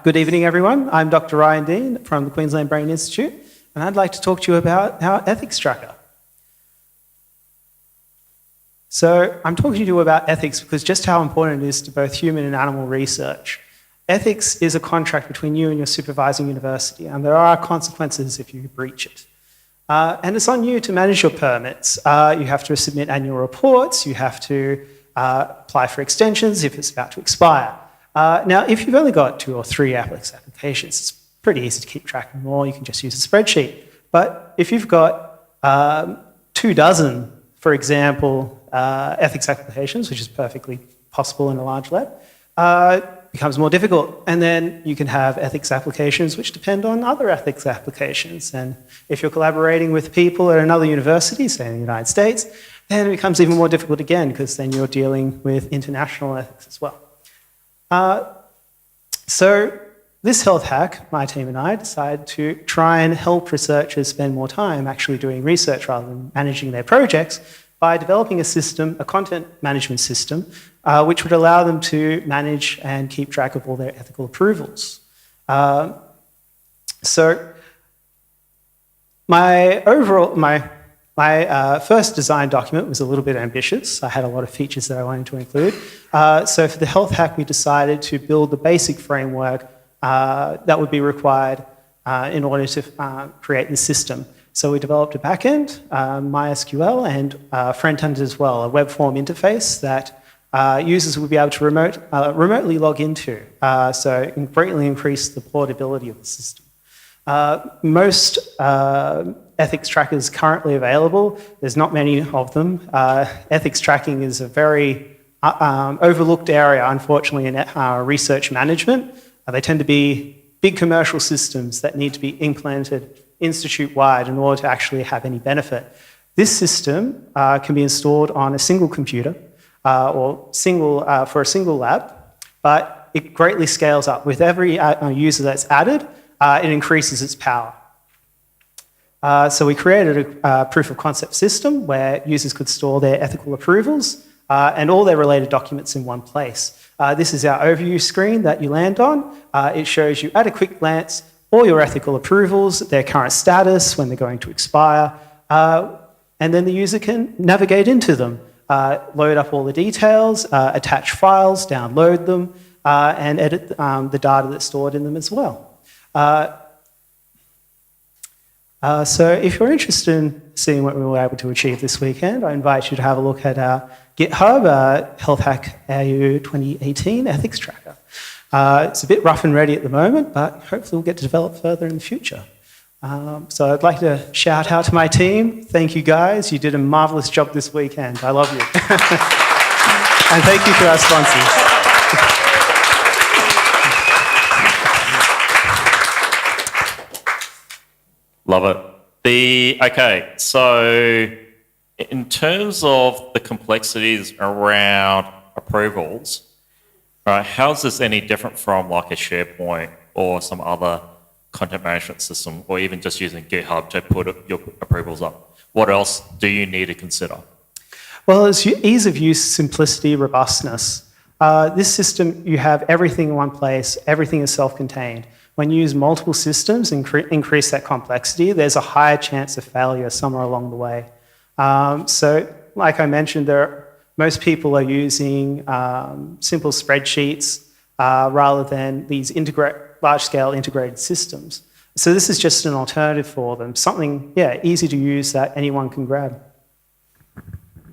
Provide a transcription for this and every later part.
Good evening, everyone. I'm Dr. Ryan Dean from the Queensland Brain Institute, and I'd like to talk to you about our ethics tracker. So I'm talking to you about ethics because just how important it is to both human and animal research. Ethics is a contract between you and your supervising university, and there are consequences if you breach it. And it's on you to manage your permits. You have to submit annual reports, you have to apply for extensions if it's about to expire. Now, if you've only got 2 or 3 applications, it's pretty easy to keep track of them all. You can just use a spreadsheet. But if you've got 24, for example, ethics applications, which is perfectly possible in a large lab, it becomes more difficult. And then you can have ethics applications which depend on other ethics applications. And if you're collaborating with people at another university, say in the United States, then it becomes even more difficult again because then you're dealing with international ethics as well. So this health hack, my team and I decided to try and help researchers spend more time actually doing research rather than managing their projects by developing a system, a content management system, which would allow them to manage and keep track of all their ethical approvals. So my first design document was a little bit ambitious. I had a lot of features that I wanted to include. So for the health hack, we decided to build the basic framework that would be required in order to create the system. So we developed a backend, MySQL, and front-end as well, a web form interface that users would be able to remotely log into, so greatly increase the portability of the system. Most ethics trackers currently available, there's not many of them. Ethics tracking is a very overlooked area, unfortunately, in research management. They tend to be big commercial systems that need to be implemented institute-wide in order to actually have any benefit. This system can be installed on a single computer or for a single lab, but it greatly scales up. With every user that's added, it increases its power. So we created a proof of concept system where users could store their ethical approvals and all their related documents in one place. This is our overview screen that you land on. It shows you at a quick glance all your ethical approvals, their current status, when they're going to expire, and then the user can navigate into them, load up all the details, attach files, download them, and edit the data that's stored in them as well. So if you're interested in seeing what we were able to achieve this weekend, I invite you to have a look at our GitHub, HealthHack AU 2018 Ethics Tracker. It's a bit rough and ready at the moment, but hopefully we'll get to develop further in the future. So I'd like to shout out to my team. Thank you guys. You did a marvellous job this weekend. I love you. And thank you to our sponsors. Love it. Okay, so in terms of the complexities around approvals, right, how is this any different from like a SharePoint or some other content management system, or even just using GitHub to put your approvals up? What else do you need to consider? Well, it's ease of use, simplicity, robustness. This system, you have everything in one place, everything is self-contained. When you use multiple systems and increase that complexity, there's a higher chance of failure somewhere along the way. So, like I mentioned, most people are using simple spreadsheets rather than these large-scale integrated systems. So this is just an alternative for them, something, easy to use that anyone can grab.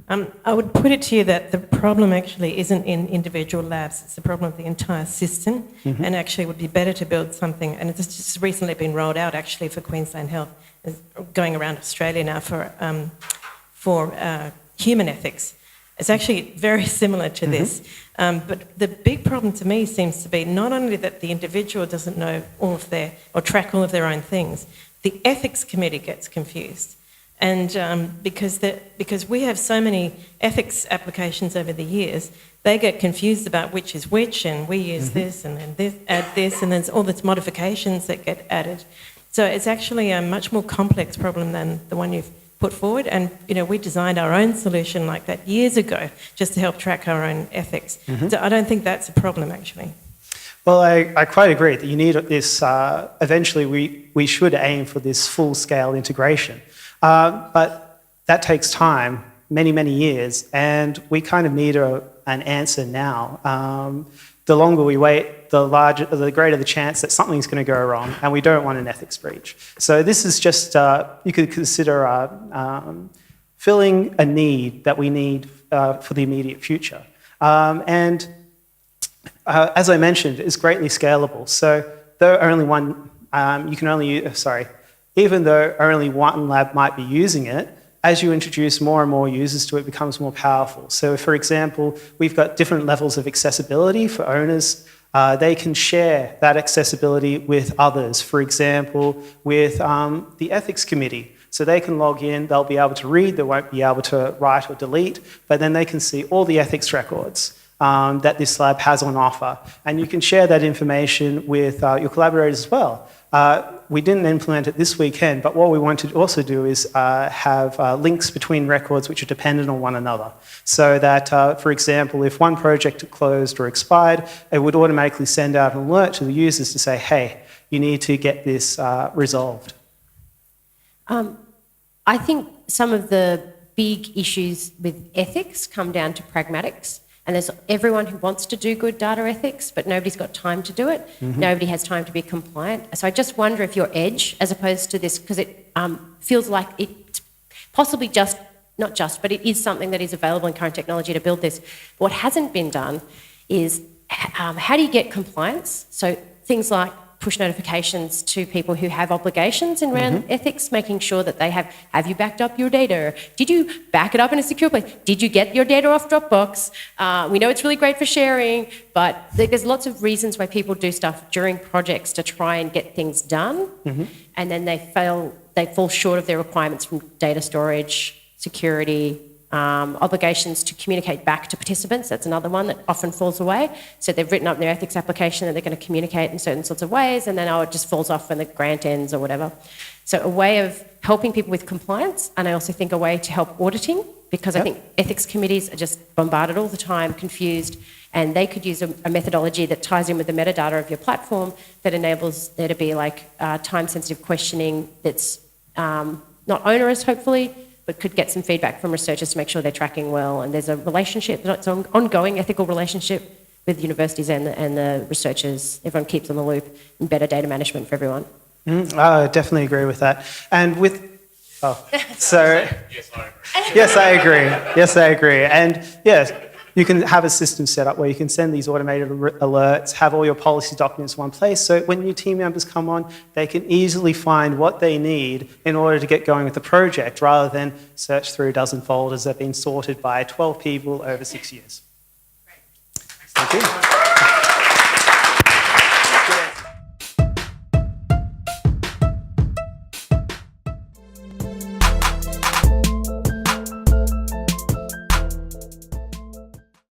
I would put it to you that the problem actually isn't in individual labs, it's the problem of the entire system, and actually it would be better to build something, and it's just recently been rolled out actually for Queensland Health, it's going around Australia now for human ethics. It's actually very similar to this, but the big problem to me seems to be not only that the individual doesn't know or track all of their own things, the ethics committee gets confused. And because we have so many ethics applications over the years, they get confused about which is which, and we use this, and then this, add this, and there's all these modifications that get added. So it's actually a much more complex problem than the one you've put forward. And we designed our own solution like that years ago, just to help track our own ethics. So I don't think that's a problem actually. Well, I quite agree that you need this, eventually we should aim for this full-scale integration. But that takes time, many, many years, and we kind of need an answer now. The longer we wait, the greater the chance that something's going to go wrong, and we don't want an ethics breach. So this is just, you could consider filling a need that we need for the immediate future. As I mentioned, it's greatly scalable. So though only one, even though only one lab might be using it, as you introduce more and more users to it, it becomes more powerful. So for example, we've got different levels of accessibility for owners. They can share that accessibility with others. For example, with the ethics committee. So they can log in, they'll be able to read, they won't be able to write or delete, but then they can see all the ethics records that this lab has on offer. And you can share that information with your collaborators as well. We didn't implement it this weekend, but what we want to also do is have links between records which are dependent on one another. So that, for example, if one project closed or expired, it would automatically send out an alert to the users to say, hey, you need to get this resolved. I think some of the big issues with ethics come down to pragmatics. And there's everyone who wants to do good data ethics, but nobody's got time to do it. Mm-hmm. Nobody has time to be compliant. So I just wonder if your edge, as opposed to this, because it feels like it's possibly but it is something that is available in current technology to build this. What hasn't been done is how do you get compliance? So things like push notifications to people who have obligations around ethics, making sure that they have you backed up your data? Did you back it up in a secure place? Did you get your data off Dropbox? We know it's really great for sharing, but there's lots of reasons why people do stuff during projects to try and get things done, and then they fall short of their requirements from data storage, security, obligations to communicate back to participants. That's another one that often falls away. So they've written up in their ethics application that they're going to communicate in certain sorts of ways, and then it just falls off when the grant ends or whatever. So a way of helping people with compliance, and I also think a way to help auditing, because I think ethics committees are just bombarded all the time, confused, and they could use a methodology that ties in with the metadata of your platform that enables there to be time-sensitive questioning that's not onerous, hopefully, but could get some feedback from researchers to make sure they're tracking well. And there's a relationship, it's an ongoing ethical relationship with universities and the researchers. Everyone keeps on the loop, and better data management for everyone. I definitely agree with that. And with, Yes, I agree. Yes, I agree. And yes, you can have a system set up where you can send these automated alerts, have all your policy documents in one place, so when new team members come on, they can easily find what they need in order to get going with the project, rather than search through a dozen folders that have been sorted by 12 people over 6 years. Thank you.